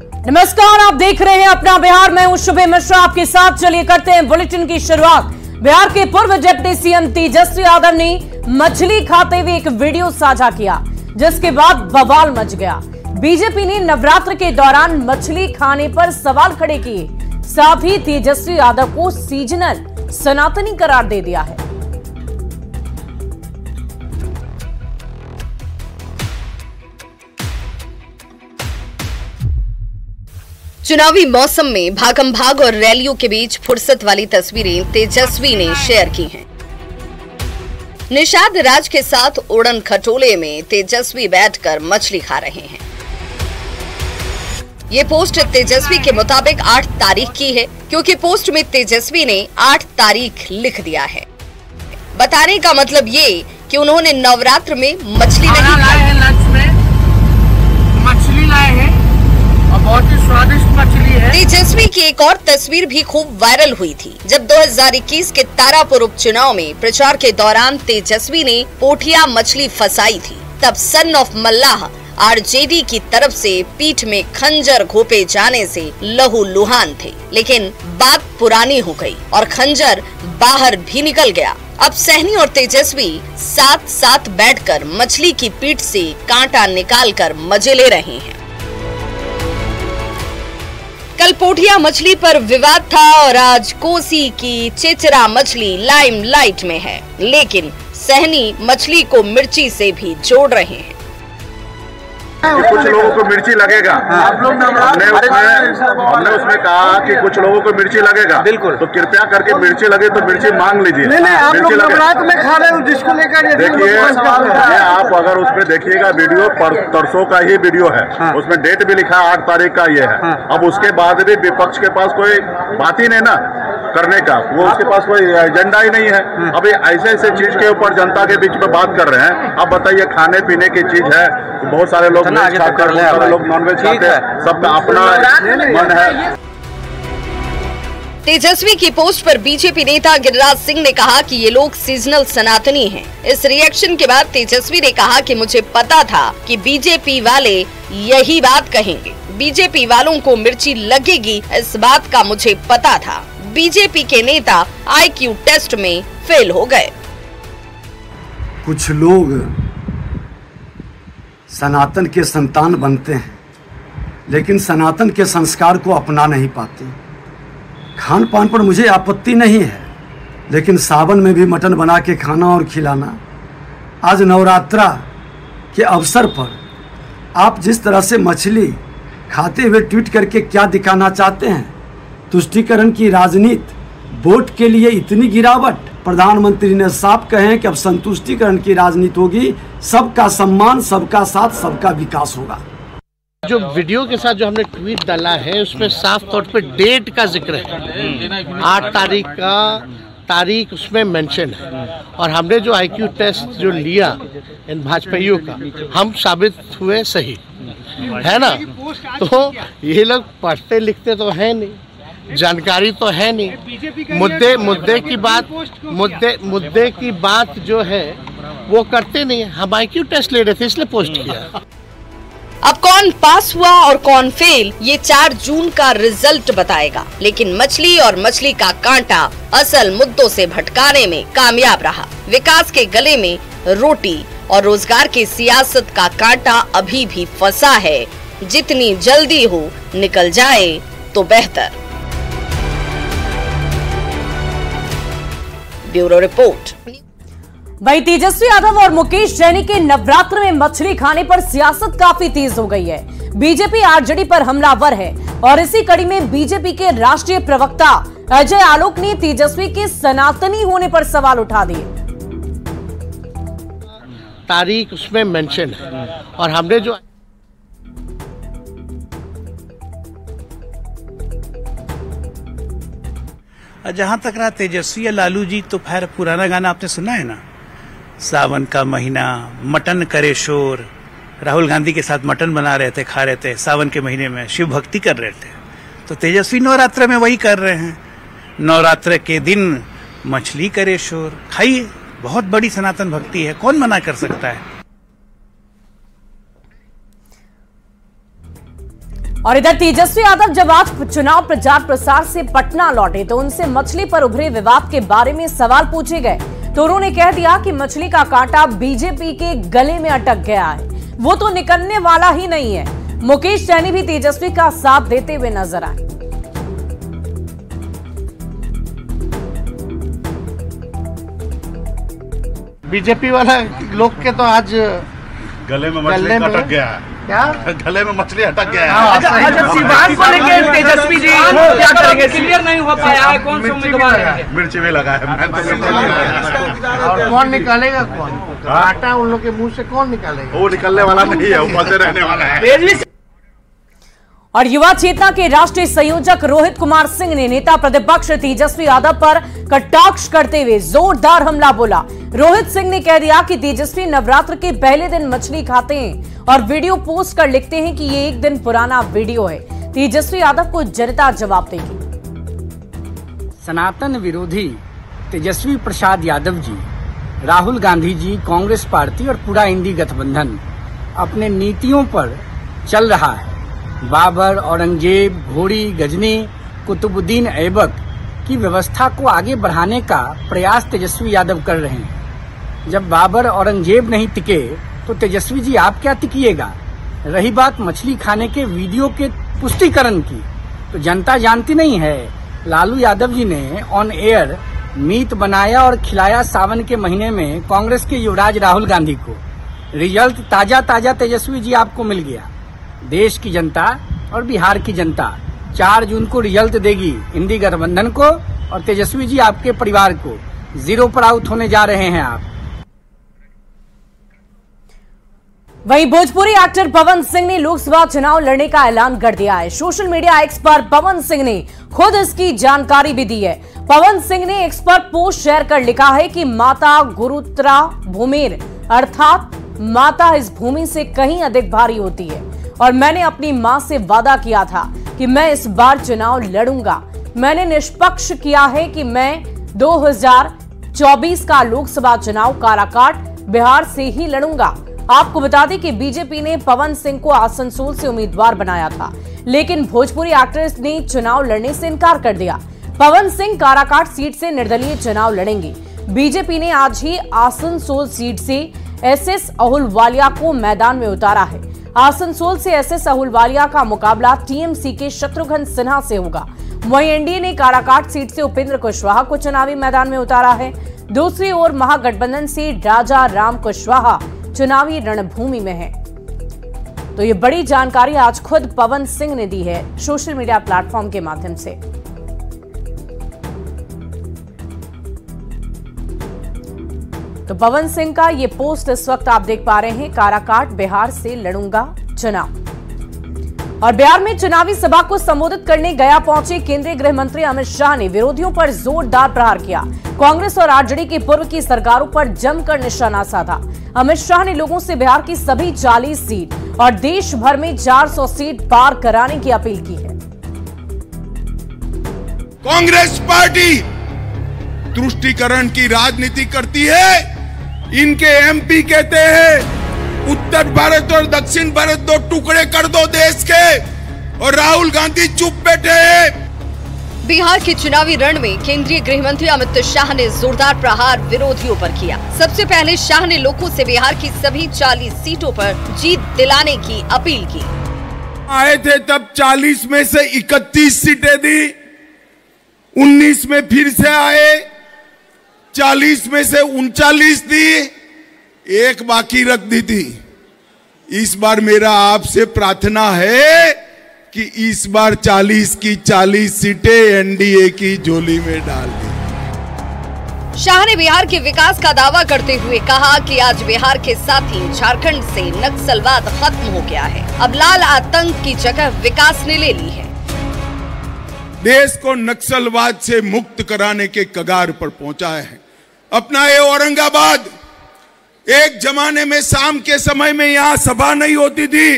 नमस्कार, आप देख रहे हैं अपना बिहार। मैं हूं शुभे मिश्रा आपके साथ। चलिए करते हैं बुलेटिन की शुरुआत। बिहार के पूर्व डिप्टी सीएम तेजस्वी यादव ने मछली खाते हुए एक वीडियो साझा किया, जिसके बाद बवाल मच गया। बीजेपी ने नवरात्र के दौरान मछली खाने पर सवाल खड़े किए, साथ ही तेजस्वी यादव को सीजनल सनातनी करार दे दिया है। चुनावी मौसम में भागम भाग और रैलियों के बीच फुर्सत वाली तस्वीरें तेजस्वी ने शेयर की हैं। निषाद राज के साथ उड़न खटोले में तेजस्वी बैठकर मछली खा रहे हैं। ये पोस्ट तेजस्वी के मुताबिक 8 तारीख की है, क्योंकि पोस्ट में तेजस्वी ने 8 तारीख लिख दिया है। बताने का मतलब ये कि उन्होंने नवरात्र में मछली नहीं खाई। लंच में मछली लाए हैं और बहुत ही स्वादिष्ट मछली है। तेजस्वी की एक और तस्वीर भी खूब वायरल हुई थी, जब 2021 के तारापुर उपचुनाव में प्रचार के दौरान तेजस्वी ने पोठिया मछली फंसाई थी। तब सन ऑफ मल्लाह आरजेडी की तरफ से पीठ में खंजर घोपे जाने से लहू लुहान थे, लेकिन बात पुरानी हो गई और खंजर बाहर भी निकल गया। अब सहनी और तेजस्वी साथ साथ बैठकर मछली की पीठ से कांटा निकालकर मजे ले रहे हैं। कल पोठिया मछली पर विवाद था और आज कोसी की चेचरा मछली लाइमलाइट में है, लेकिन सहनी मछली को मिर्ची से भी जोड़ रहे हैं। कुछ लोगों को मिर्ची लगेगा। हमने उसमें कहा कि कुछ लोगों को मिर्ची लगेगा, बिल्कुल, तो कृपया करके मिर्ची लगे तो मिर्ची मांग लीजिए। मिर्ची नवरात्र में खा रहे हो जिसको लेकर देखिए, आप अगर उसमें देखिएगा वीडियो परसों का ही वीडियो है, उसमें डेट भी लिखा 8 तारीख का ये है। अब उसके बाद भी विपक्ष के पास कोई बात ही नहीं ना करने का, वो उसके पास कोई एजेंडा ही नहीं है। अभी ऐसे ऐसे चीज के ऊपर जनता के बीच में बात कर रहे हैं। अब बताइए, खाने पीने की चीज है, बहुत सारे लोग वेज खाते हैं, बहुत सारे लोग नॉनवेज खाते हैं, सबका अपना मन है। तेजस्वी की पोस्ट पर बीजेपी नेता गिरिराज सिंह ने कहा कि ये लोग सीजनल सनातनी हैं। इस रिएक्शन के बाद तेजस्वी ने कहा कि मुझे पता था कि बीजेपी वाले यही बात कहेंगे। बीजेपी वालों को मिर्ची लगेगी, इस बात का मुझे पता था। बीजेपी के नेता IQ टेस्ट में फेल हो गए। कुछ लोग सनातन के संतान बनते हैं, लेकिन सनातन के संस्कार को अपना नहीं पाते। खान पान पर मुझे आपत्ति नहीं है, लेकिन सावन में भी मटन बना के खाना और खिलाना। आज नवरात्रा के अवसर पर आप जिस तरह से मछली खाते हुए ट्वीट करके क्या दिखाना चाहते हैं? तुष्टीकरण की राजनीति, वोट के लिए इतनी गिरावट। प्रधानमंत्री ने साफ कहे कि अब संतुष्टिकरण की राजनीति होगी, सबका सम्मान, सबका साथ, सबका विकास होगा। जो वीडियो के साथ जो हमने ट्वीट डाला है, उसमें साफ तौर पे डेट का जिक्र है। 8 तारीख का तारीख उसमें मेंशन है, और हमने जो IQ टेस्ट जो लिया इन भाजपाइयों का, हम साबित हुए सही है ना। तो ये लोग पढ़ते लिखते तो है नहीं, जानकारी तो है नहीं, मुद्दे की बात जो है वो करते नहीं। हम IQ टेस्ट ले रहे थे, इसलिए पोस्ट किया। अब कौन पास हुआ और कौन फेल, ये 4 जून का रिजल्ट बताएगा। लेकिन मछली और मछली का कांटा असल मुद्दों से भटकाने में कामयाब रहा। विकास के गले में रोटी और रोजगार की सियासत का कांटा अभी भी फंसा है। जितनी जल्दी हो निकल जाए तो बेहतर। Bureau report. वहीं तेजस्वी यादव और मुकेश जैनी के नवरात्र में मछली खाने पर सियासत काफी तेज हो गई है। बीजेपी आरजेडी पर हमलावर है, और इसी कड़ी में बीजेपी के राष्ट्रीय प्रवक्ता अजय आलोक ने तेजस्वी के सनातनी होने पर सवाल उठा दिए। तारीख उसमें मेंशन है, और हमने जो जहाँ तक रहा तेजस्वी या लालू जी, तो फिर पुराना गाना आपने सुना है ना, सावन का महीना मटन करे शोर। राहुल गांधी के साथ मटन बना रहे थे, खा रहे थे, सावन के महीने में शिव भक्ति कर रहे थे। तो तेजस्वी नवरात्र में वही कर रहे हैं। नवरात्र के दिन मछली करे शोर, खाइए, बहुत बड़ी सनातन भक्ति है, कौन मना कर सकता है। और इधर तेजस्वी यादव जब आज चुनाव प्रचार प्रसार से पटना लौटे तो उनसे मछली पर उभरे विवाद के बारे में सवाल पूछे गए तो उन्होंने कह दिया कि मछली का कांटा बीजेपी के गले में अटक गया है, वो तो निकलने वाला ही नहीं है। मुकेश सैनी भी तेजस्वी का साथ देते हुए नजर आए। बीजेपी वाला लोग के तो आज गले में मछली अटक गया है। क्या गले में मछली अटक गया है। अच्छा, सिवान को लेके तेजस्वी जी क्या करेंगे? क्लियर नहीं हो पाया है कौन सा उम्मीदवार है। मिर्ची भी लगा है, मैं तो और कौन निकालेगा? कौन कांटा उन लोग के मुंह से कौन निकालेगा? वो निकलने वाला नहीं है, वो फंसे रहने वाला है। और युवा चेतना के राष्ट्रीय संयोजक रोहित कुमार सिंह ने नेता प्रतिपक्ष तेजस्वी यादव पर कटाक्ष करते हुए जोरदार हमला बोला। रोहित सिंह ने कह दिया कि तेजस्वी नवरात्र के पहले दिन मछली खाते हैं और वीडियो पोस्ट कर लिखते हैं कि ये एक दिन पुराना वीडियो है। तेजस्वी यादव को जनता जवाब देगी। सनातन विरोधी तेजस्वी प्रसाद यादव जी, राहुल गांधी जी, कांग्रेस पार्टी और पूरा इंडी गठबंधन अपने नीतियों पर चल रहा है। बाबर, औरंगजेब, घोड़ी, गजनी, कुतुबुद्दीन ऐबक की व्यवस्था को आगे बढ़ाने का प्रयास तेजस्वी यादव कर रहे हैं। जब बाबर, औरंगजेब नहीं टिके तो तेजस्वी जी आप क्या टिकिएगा? रही बात मछली खाने के वीडियो के पुष्टिकरण की, तो जनता जानती नहीं है। लालू यादव जी ने ऑन एयर मीट बनाया और खिलाया सावन के महीने में कांग्रेस के युवराज राहुल गांधी को। रिजल्ट ताजा ताजा तेजस्वी जी आपको मिल गया। देश की जनता और बिहार की जनता 4 जून को रिजल्ट देगी इंडी गठबंधन को, और तेजस्वी जी आपके परिवार को। 0 पर आउट होने जा रहे हैं आप। वहीं भोजपुरी एक्टर पवन सिंह ने लोकसभा चुनाव लड़ने का ऐलान कर दिया है। सोशल मीडिया एक्स पर पवन सिंह ने खुद इसकी जानकारी भी दी है। पवन सिंह ने एक्स पर पोस्ट शेयर कर लिखा है कि माता गुरुत्रा भूमिर अर्थात माता इस भूमि से कहीं अधिक भारी होती है और मैंने अपनी मां से वादा किया था कि मैं इस बार चुनाव लड़ूंगा। मैंने निष्पक्ष किया है कि मैं 2024 का लोकसभा चुनाव काराकाट बिहार से ही लड़ूंगा। आपको बता दें कि बीजेपी ने पवन सिंह को आसनसोल से उम्मीदवार बनाया था, लेकिन भोजपुरी एक्ट्रेस ने चुनाव लड़ने से इनकार कर दिया। पवन सिंह काराकाट सीट से निर्दलीय चुनाव लड़ेंगे। बीजेपी ने आज ही आसनसोल सीट से एसएस अहुलवालिया को मैदान में उतारा है। आसनसोल से एसएस अहुलवालिया का मुकाबला टीएमसी के शत्रुघ्न सिन्हा से होगा। वहीं एनडीए ने काराकाट सीट से उपेंद्र कुशवाहा को चुनावी मैदान में उतारा है। दूसरी ओर महागठबंधन से राजा राम कुशवाहा चुनावी रणभूमि में है। तो ये बड़ी जानकारी आज खुद पवन सिंह ने दी है सोशल मीडिया प्लेटफॉर्म के माध्यम से। तो पवन सिंह का ये पोस्ट इस वक्त आप देख पा रहे हैं, काराकाट बिहार से लड़ूंगा चुनाव। और बिहार में चुनावी सभा को संबोधित करने गया पहुंचे केंद्रीय गृह मंत्री अमित शाह ने विरोधियों पर जोरदार प्रहार किया। कांग्रेस और आरजेडी की पूर्व की सरकारों पर जमकर निशाना साधा। अमित शाह ने लोगों से बिहार की सभी 40 सीट और देश भर में 400 सीट पार कराने की अपील की है। कांग्रेस पार्टी तुष्टीकरण की राजनीति करती है। इनके एमपी कहते हैं उत्तर भारत और दक्षिण भारत 2 टुकड़े कर दो देश के, और राहुल गांधी चुप बैठे हैं। बिहार के चुनावी रण में केंद्रीय गृह मंत्री अमित शाह ने जोरदार प्रहार विरोधियों पर किया। सबसे पहले शाह ने लोगों से बिहार की सभी 40 सीटों पर जीत दिलाने की अपील की। आए थे तब 40 में से 31 सीटें दी, 19 में फिर से आए, 40 में से 39 दी, एक बाकी रख दी थी। इस बार मेरा आपसे प्रार्थना है कि इस बार 40 की 40 सीटें एनडीए की झोली में डाल दी। शाह ने बिहार के विकास का दावा करते हुए कहा कि आज बिहार के साथ ही झारखंड से नक्सलवाद खत्म हो गया है। अब लाल आतंक की जगह विकास ने ले ली है। देश को नक्सलवाद से मुक्त कराने के कगार पर पहुंचा है। अपना ये औरंगाबाद, एक जमाने में शाम के समय में यहां सभा नहीं होती थी,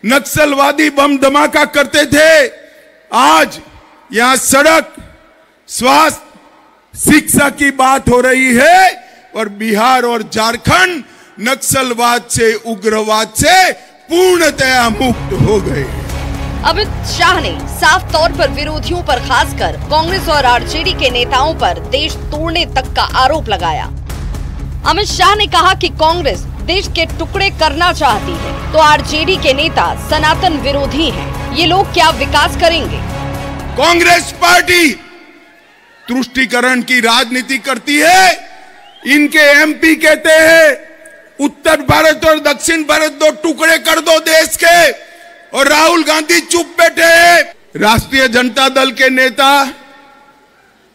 नक्सलवादी बम धमाका करते थे। आज यहां सड़क, स्वास्थ्य, शिक्षा की बात हो रही है और बिहार और झारखंड नक्सलवाद से, उग्रवाद से पूर्णतया मुक्त हो गए। अमित शाह ने साफ तौर पर विरोधियों पर, खासकर कांग्रेस और आरजेडी के नेताओं पर देश तोड़ने तक का आरोप लगाया। अमित शाह ने कहा कि कांग्रेस देश के टुकड़े करना चाहती है तो आरजेडी के नेता सनातन विरोधी हैं। ये लोग क्या विकास करेंगे? कांग्रेस पार्टी तुष्टीकरण की राजनीति करती है। इनके एमपी कहते हैं उत्तर भारत और दक्षिण भारत दो टुकड़े कर दो देश के, और राहुल गांधी चुप बैठे हैं। राष्ट्रीय जनता दल के नेता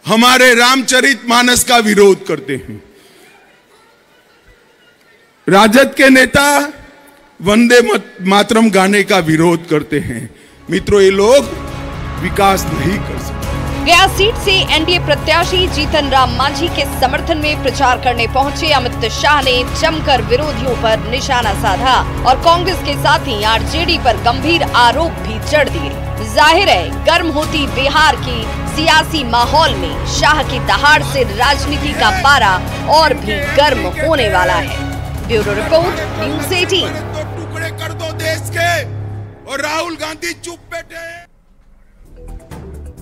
हमारे रामचरितमानस का विरोध करते हैं। राजद के नेता वंदे मातरम गाने का विरोध करते हैं। मित्रों, ये लोग विकास नहीं कर सकते। गया सीट से एनडीए प्रत्याशी जीतन राम मांझी के समर्थन में प्रचार करने पहुंचे अमित शाह ने जमकर विरोधियों पर निशाना साधा और कांग्रेस के साथ ही आरजेडी पर गंभीर आरोप भी जड़ दिए। जाहिर है, गर्म होती बिहार की सियासी माहौल में शाह की दहाड़ से राजनीति का पारा और भी गर्म होने वाला है। Bureau report, news 18। टुकड़े कर दो देश के, और राहुल गांधी चुप बैठे।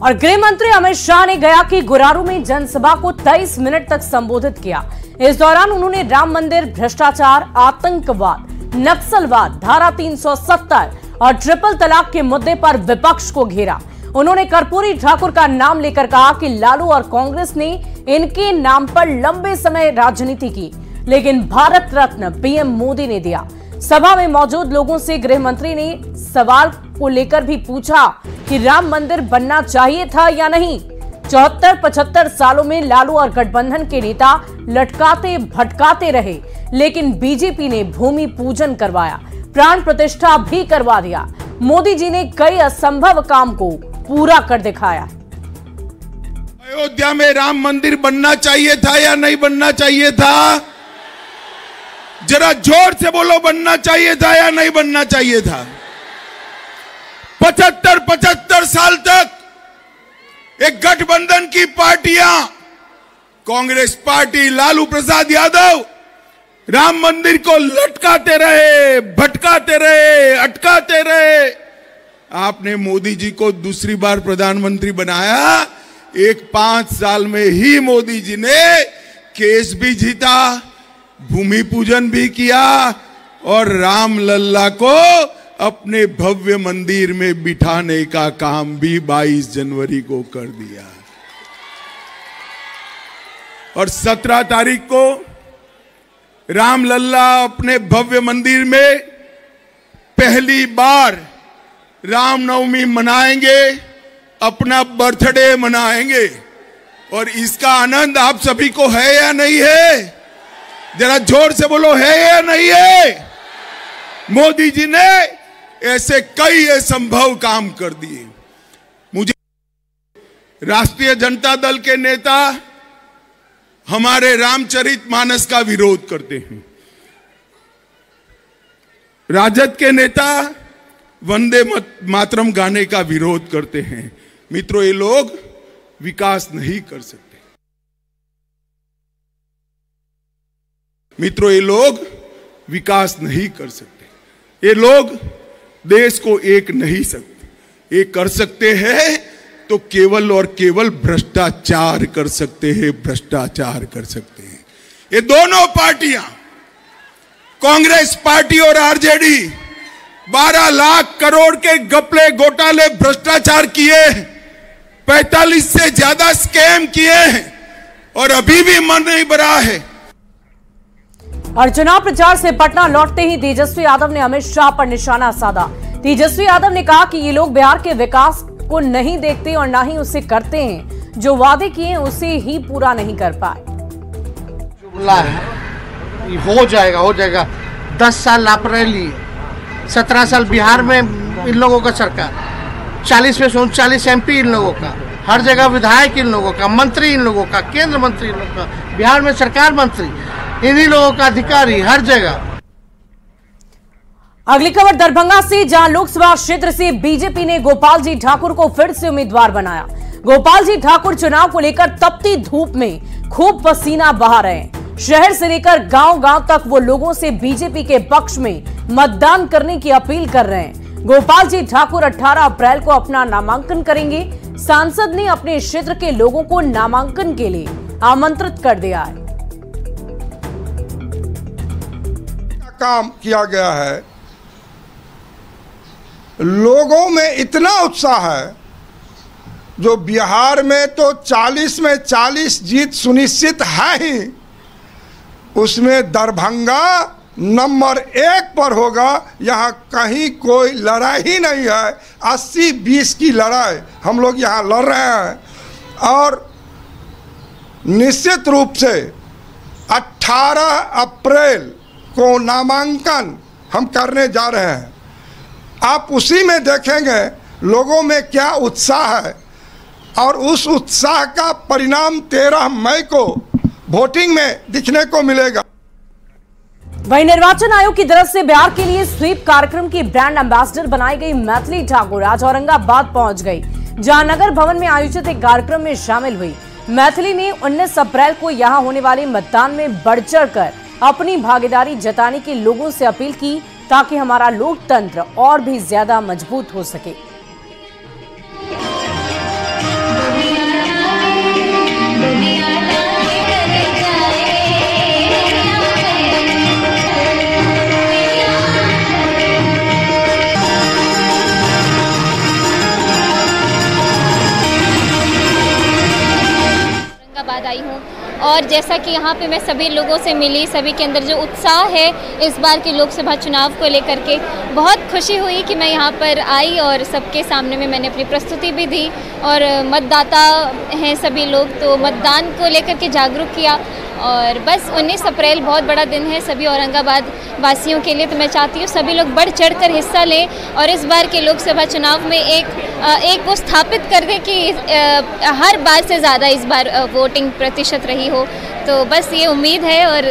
और गृह मंत्री अमित शाह ने गया कि गुरारू में जनसभा को 23 मिनट तक संबोधित किया। इस दौरान उन्होंने राम मंदिर, भ्रष्टाचार, आतंकवाद, नक्सलवाद, धारा 370 और ट्रिपल तलाक के मुद्दे पर विपक्ष को घेरा। उन्होंने कर्पूरी ठाकुर का नाम लेकर कहा कि लालू और कांग्रेस ने इनके नाम पर लंबे समय राजनीति की, लेकिन भारत रत्न पीएम मोदी ने दिया। सभा में मौजूद लोगों से गृह मंत्री ने सवाल को लेकर भी पूछा कि राम मंदिर बनना चाहिए था या नहीं। 74-75 सालों में लालू और गठबंधन के नेता लटकाते भटकाते रहे, लेकिन बीजेपी ने भूमि पूजन करवाया, प्राण प्रतिष्ठा भी करवा दिया। मोदी जी ने कई असंभव काम को पूरा कर दिखाया। अयोध्या में राम मंदिर बनना चाहिए था या नहीं बनना चाहिए था? जरा जोर से बोलो, बनना चाहिए था या नहीं बनना चाहिए था? 75 साल तक एक गठबंधन की पार्टियां, कांग्रेस पार्टी, लालू प्रसाद यादव राम मंदिर को लटकाते रहे, भटकाते रहे, अटकाते रहे। आपने मोदी जी को दूसरी बार प्रधानमंत्री बनाया। 5 साल में ही मोदी जी ने केस भी जीता, भूमि पूजन भी किया और राम लल्ला को अपने भव्य मंदिर में बिठाने का काम भी 22 जनवरी को कर दिया। और 17 तारीख को राम लल्ला अपने भव्य मंदिर में पहली बार रामनवमी मनाएंगे, अपना बर्थडे मनाएंगे। और इसका आनंद आप सभी को है या नहीं है? जरा जोर से बोलो, है या नहीं है? मोदी जी ने ऐसे कई असंभव काम कर दिए। मुझे राष्ट्रीय जनता दल के नेता हमारे रामचरितमानस का विरोध करते हैं। राजद के नेता वंदे मातरम गाने का विरोध करते हैं। मित्रों, ये लोग विकास नहीं कर सकते। मित्रों, ये लोग विकास नहीं कर सकते। ये लोग देश को एक नहीं सकते। ये कर सकते हैं तो केवल और केवल भ्रष्टाचार कर सकते हैं, भ्रष्टाचार कर सकते हैं। ये दोनों पार्टियां, कांग्रेस पार्टी और आरजेडी, 12 लाख करोड़ के घपले, घोटाले, भ्रष्टाचार किए, 45 से ज्यादा स्कैम किए हैं और अभी भी मन नहीं भरा है। और चुनाव प्रचार से पटना लौटते ही तेजस्वी यादव ने अमित शाह पर निशाना साधा। तेजस्वी यादव ने कहा कि ये लोग बिहार के विकास को नहीं देखते और ना ही उसे करते हैं। जो वादे किए उसे ही पूरा नहीं कर पाए। हो जाएगा। 10 साल लापरवाही लिए, 17 साल बिहार में इन लोगों का सरकार, 40 में से 39 MP इन लोगों का, हर जगह विधायक इन लोगों का, मंत्री इन लोगों का, केंद्र मंत्री इन लोगों का, बिहार में सरकार मंत्री इन्हीं लोगों का, अधिकारी हर जगह। अगली खबर दरभंगा से, जहां लोकसभा क्षेत्र से बीजेपी ने गोपाल जी ठाकुर को फिर से उम्मीदवार बनाया। गोपाल जी ठाकुर चुनाव को लेकर तपती धूप में खूब पसीना बहा रहे हैं। शहर से लेकर गांव-गांव तक वो लोगों से बीजेपी के पक्ष में मतदान करने की अपील कर रहे हैं। गोपाल जी ठाकुर 18 अप्रैल को अपना नामांकन करेंगे। सांसद ने अपने क्षेत्र के लोगों को नामांकन के लिए आमंत्रित कर दिया है। काम किया गया है, लोगों में इतना उत्साह है, जो बिहार में तो 40 में 40 जीत सुनिश्चित है ही, उसमें दरभंगा नंबर 1 पर होगा। यहाँ कहीं कोई लड़ाई ही नहीं है, 80-20 की लड़ाई हम लोग यहाँ लड़ रहे हैं। और निश्चित रूप से 18 अप्रैल को नामांकन हम करने जा रहे हैं। आप उसी में देखेंगे लोगों में क्या उत्साह है, और उस उत्साह का परिणाम 13 मई को वोटिंग में दिखने को मिलेगा। वहीं निर्वाचन आयोग की तरफ से बिहार के लिए स्वीप कार्यक्रम की ब्रांड एम्बेसडर बनाई गई मैथिली ठाकुर आज औरंगाबाद पहुंच गई, जहां नगर भवन में आयोजित एक कार्यक्रम में शामिल हुई। मैथिली ने 19 अप्रैल को यहां होने वाले मतदान में बढ़ चढ़कर अपनी भागीदारी जताने की लोगों से अपील की, ताकि हमारा लोकतंत्र और भी ज्यादा मजबूत हो सके। आई हूँ और जैसा कि यहाँ पे मैं सभी लोगों से मिली, सभी के अंदर जो उत्साह है इस बार के लोकसभा चुनाव को लेकर के, बहुत खुशी हुई कि मैं यहाँ पर आई और सबके सामने में मैंने अपनी प्रस्तुति भी दी। और मतदाता हैं सभी लोग, तो मतदान को लेकर के जागरूक किया। और बस 19 अप्रैल बहुत बड़ा दिन है सभी औरंगाबाद वासियों के लिए, तो मैं चाहती हूँ सभी लोग बढ़ चढ़कर हिस्सा लें और इस बार के लोकसभा चुनाव में एक वो स्थापित कर दें कि हर बार से ज़्यादा इस बार वोटिंग प्रतिशत रही हो। तो बस ये उम्मीद है और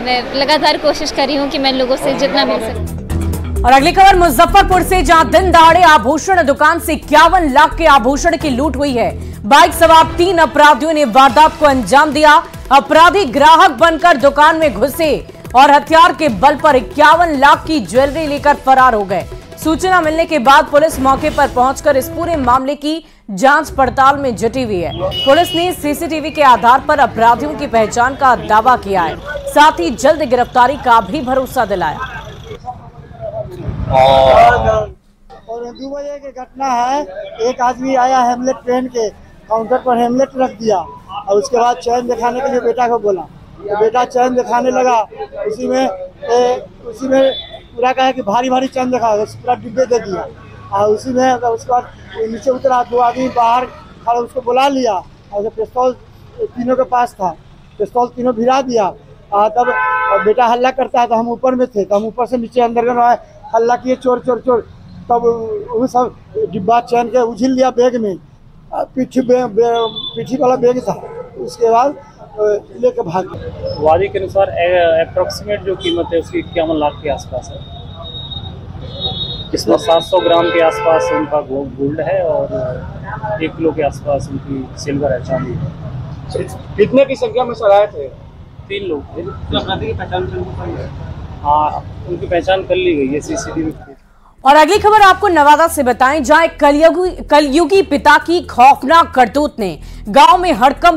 मैं लगातार कोशिश कर रही हूँ कि मैं लोगों से जितना मिल सके। और अगली खबर मुजफ्फरपुर से, जहां दिन दहाड़े आभूषण दुकान से 51 लाख के आभूषण की लूट हुई है। बाइक सवार 3 अपराधियों ने वारदात को अंजाम दिया। अपराधी ग्राहक बनकर दुकान में घुसे और हथियार के बल पर 51 लाख की ज्वेलरी लेकर फरार हो गए। सूचना मिलने के बाद पुलिस मौके पर पहुंचकर इस पूरे मामले की जांच पड़ताल में जुटी हुई है। पुलिस ने सीसीटीवी के आधार पर अपराधियों की पहचान का दावा किया है, साथ ही जल्द गिरफ्तारी का भी भरोसा दिलाया। और 2 बजे की घटना है, एक आदमी आया हेमलेट पहन के, काउंटर पर हेमलेट रख दिया और उसके बाद चैन दिखाने के लिए बेटा को बोला, तो बेटा चैन दिखाने लगा। उसी में पूरा कहा कि भारी भारी चैन दिखा, पूरा डिब्बे दे दिया। और उसी में उसके बाद नीचे उतरा, 2 आदमी बाहर खड़ा उसको बुला लिया और पिस्तौल तीनों के पास था, पिस्तौल तीनों भिरा दिया। तब बेटा हल्ला करता है, तो हम ऊपर में थे, तो हम ऊपर से नीचे अंदर गए, हल्ला किए चोर चोर चोर। तब वो सब डिब्बा चैन के उछल लिया बैग में, पीठी वाला बैग था। उसके बाद लेके भाग गए। वादी के अनुसार अप्रोक्सीमेट जो कीमत है उसकी 51 लाख के आसपास है। इसमें 700 ग्राम के आसपास उनका गोल्ड है और 1 किलो के आसपास उनकी सिल्वर है, चांदी है। कितने की संख्या में सर आए थे? 3 लोग थे। हाँ, उनकी पहचान कर ली गई है सीसीटीवी। और अगली खबर आपको नवादा से बताएं, जहां एक कलयुगी पिता की खौफनाक करतूत ने गांव में हड़कंप